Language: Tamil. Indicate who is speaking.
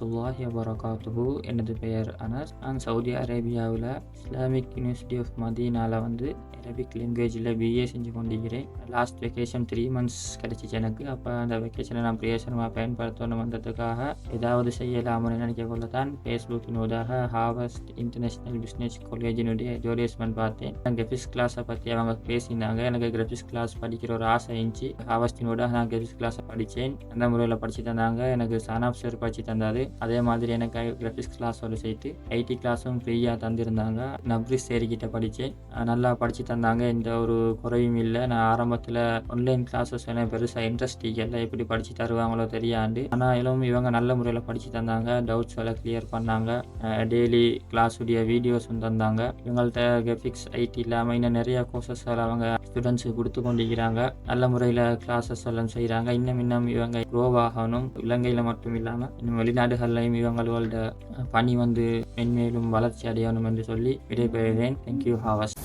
Speaker 1: வரஹ்மத்துல்லாஹி வபரகாத்துஹு. எனது பெயர் அனஸ். நான் சவுதி அரேபியாவில் இஸ்லாமிக் யூனிவர்சிட்டி ஆஃப் மதீனாவில் அரபிக் லாங்குவேஜில் பிஏ செஞ்சு கொண்டிருக்கிறேன். லாஸ்ட் வெக்கேஷன் 3 months கிடச்சிச்சு எனக்கு. அப்போ அந்த வெக்கேஷனை நான் பிரயோசனமாக பயன்படுத்தணும் வந்ததுக்காக ஏதாவது செய்யலாம்னு நினைக்க கொள்ள தான் ஃபேஸ்புக்கினூடாக ஹார்வர்ட் இன்டர்நேஷ்னல் பிஸ்னஸ் காலேஜினுடைய அட்வர்டைஸ்மெண்ட் பார்த்தேன். கிராஃபிக்ஸ் கிளாஸை பற்றி அவங்க பேசினாங்க. எனக்கு கிராஃபிக்ஸ் கிளாஸ் படிக்கிற ஒரு ஆசை இருந்துச்சு. ஹார்வர்ட்டினூடாக நான் கிராஃபிக்ஸ் கிளாஸை படித்தேன். அந்த முறையில் படித்து தந்தாங்க. எனக்கு சானாப்சர் படித்து தந்தாது. அதே மாதிரி எனக்கு கிராஃபிக்ஸ் கிளாஸோடு சேர்த்து ஐடி கிளாஸும் ஃப்ரீயாக தந்திருந்தாங்க. நப்ரிஸ் சேரிக்கிட்ட படித்தேன். நல்லா படித்து தந்தாங்க. எந்த ஒரு குறையும் இல்லை. நான் ஆரம்பத்தில் ஆன்லைன் கிளாஸஸ் எல்லாம் பெருசாக இன்ட்ரெஸ்ட் இல்லை. எப்படி படித்து தருவாங்களோ தெரியாது. ஆனாலும் இவங்க நல்ல முறையில் படித்து தந்தாங்க. டவுட்ஸ் எல்லாம் கிளியர் பண்ணாங்க. டெய்லி கிளாஸுடைய வீடியோஸும் தந்தாங்க. இவங்கள்ட்ட கிராஃபிக்ஸ் ஐடி இல்லாமல் இன்னும் நிறைய கோர்சஸ் அவங்க ஸ்டூடெண்ட்ஸுக்கு கொடுத்து கொண்டிருக்கிறாங்க. நல்ல முறையில் கிளாஸஸ் எல்லாம் செய்கிறாங்க. இன்னும் இவங்க க்ரோவ் ஆகணும். இலங்கையில் மட்டும் இல்லாமல் இன்னும் வெளிநாடுகள்லையும் இவங்களோட பணி மென்மேலும் வளர்ச்சி அடையணும் என்று சொல்லி விடைபெறுகிறேன். தேங்க்யூ ஹாவஸ்.